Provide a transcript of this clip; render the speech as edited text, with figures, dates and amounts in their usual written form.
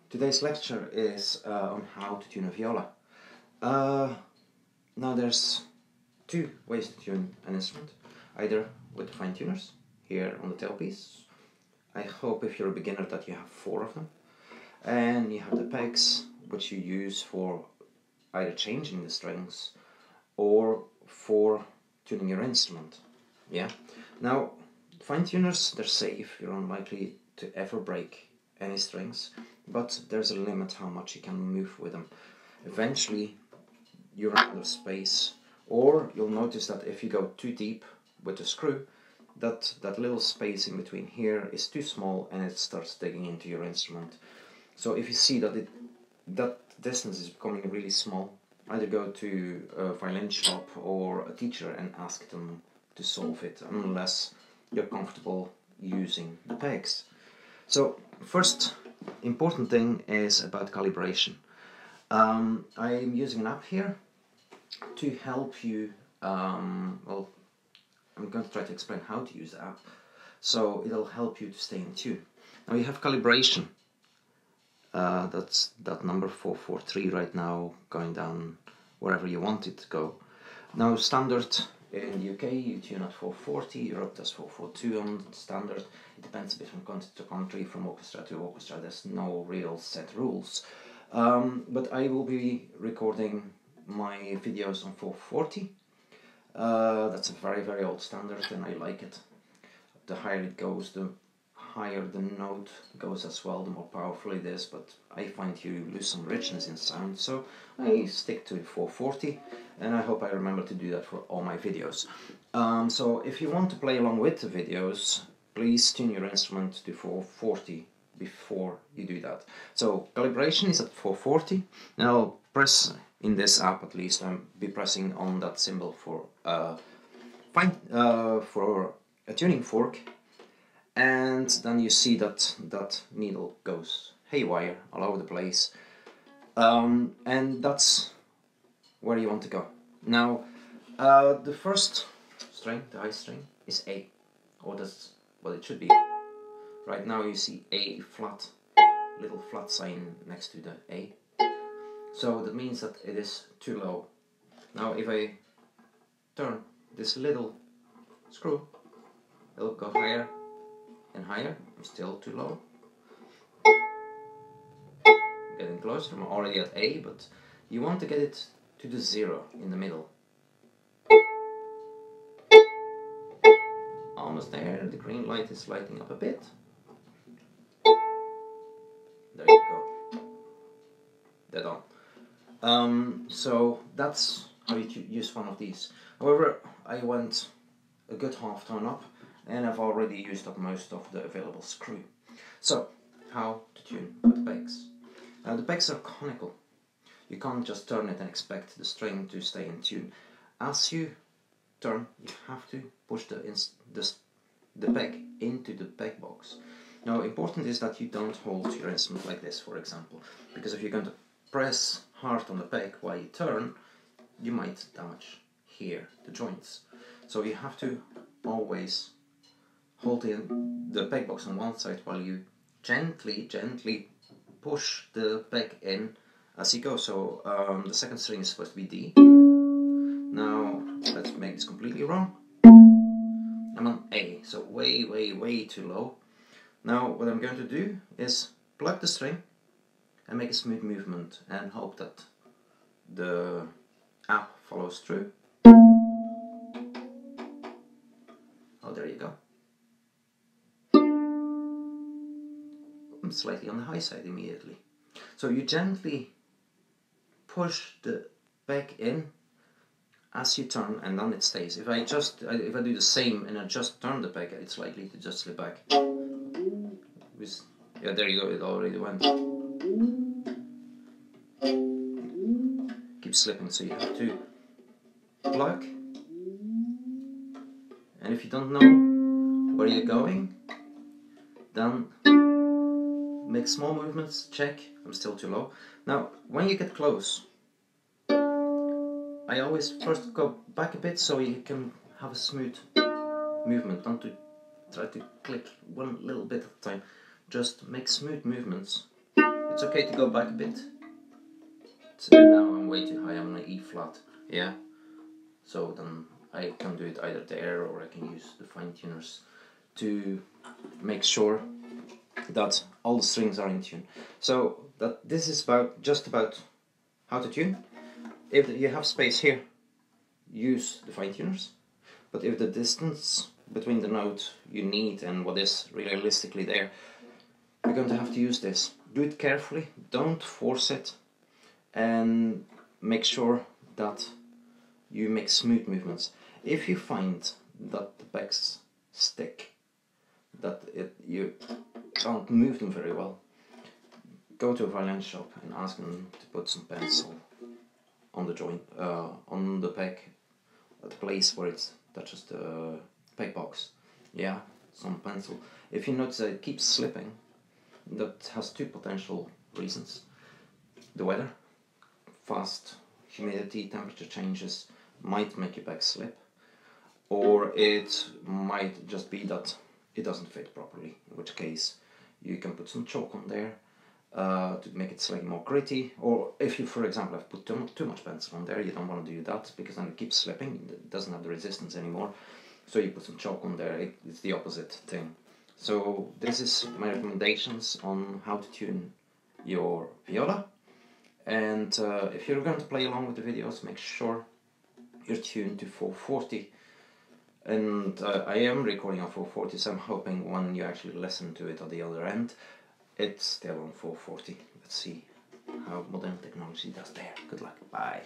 Today's lecture is on how to tune a viola. Now there's two ways to tune an instrument, either with fine tuners here on the tailpiece. I hope if you're a beginner that you have 4 of them, and you have the pegs which you use for either changing the strings or for tuning your instrument. Yeah. Now fine tuners, they're safe, you're unlikely to ever break any strings, but there's a limit how much you can move with them. Eventually you run out of space, or you'll notice that if you go too deep with the screw, that little space in between here is too small and it starts digging into your instrument. So if you see that that distance is becoming really small, either go to a violin shop or a teacher and ask them to solve it, unless you're comfortable using the pegs. So first important thing is about calibration. I'm using an app here to help you, well, I'm going to try to explain how to use the app, so it'll help you to stay in tune. Now you have calibration, that's that number 443 right now, going down wherever you want it to go. Now standard in the UK you tune at 440, Europe does 442 on standard. It depends a bit from country to country, from orchestra to orchestra, there's no real set rules. But I will be recording my videos on 440. That's a very old standard and I like it. The higher it goes, the higher the note goes as well, the more powerful it is, but I find you lose some richness in sound, so I stick to 440, and I hope I remember to do that for all my videos. So if you want to play along with the videos, please tune your instrument to 440 before you do that. So calibration is at 440. Now I'll press, in this app at least, I'll be pressing on that symbol for for a tuning fork, and then you see that that needle goes haywire all over the place, and that's where you want to go. Now the first string, the high string, is A, or that's what it should be. Right now you see A flat, little flat sign next to the A, so that means that it is too low. Now if I turn this little screw, it'll go higher and higher. I'm still too low. I'm getting closer, I'm already at A, but you want to get it to the 0 in the middle. Almost there, the green light is lighting up a bit. There you go. Dead on. So that's how you use one of these. However, I went a good half tone up and I've already used up most of the available screw. So, how to tune with pegs? The pegs are conical. You can't just turn it and expect the string to stay in tune. As you turn, you have to push the peg into the peg box. Now, important is that you don't hold your instrument like this, for example, because if you're going to press hard on the peg while you turn, you might damage here the joints. So you have to always hold the peg box on one side while you gently push the peg in as you go. So the second string is supposed to be D. Now let's make this completely wrong. I'm on A, so way too low. Now what I'm going to do is plug the string and make a smooth movement and hope that the app follows through. Oh, there you go. I'm slightly on the high side immediately. So you gently push the peg in as you turn, and then it stays. If I do the same and I just turn the peg, it's likely to just slip back. Yeah, there you go, it already went. Keep slipping, so you have to plug. And if you don't know where you're going, then make small movements, check, I'm still too low. Now, when you get close, I always first go back a bit so you can have a smooth movement, not to try to click one little bit at a time. Just make smooth movements. It it's okay to go back a bit. So now I'm way too high, I'm on an E flat, yeah. So then I can do it either there, or I can use the fine tuners to make sure that all the strings are in tune. So that this is just about how to tune. If you have space here, use the fine tuners. But if the distance between the note you need and what is realistically there, you're going to have to use this. Do it carefully, don't force it, and make sure that you make smooth movements. If you find that the pecks stick, that you can't move them very well, go to a violin shop and ask them to put some pencil on the joint, on the peg, at the place where it touches the peg box. Yeah, some pencil. If you notice that it keeps slipping, that has two potential reasons. The weather, fast humidity, temperature changes might make your peg slip, or it might just be that it doesn't fit properly, in which case you can put some chalk on there to make it slightly more gritty. Or if you, for example, have put too much pencil on there, you don't want to do that, because then it keeps slipping, it doesn't have the resistance anymore. So you put some chalk on there, it's the opposite thing. So this is my recommendations on how to tune your viola. And if you're going to play along with the videos, make sure you're tuned to 440. And I am recording on 440, so I'm hoping when you actually listen to it at the other end, it's still on 440. Let's see how modern technology does there. Good luck. Bye.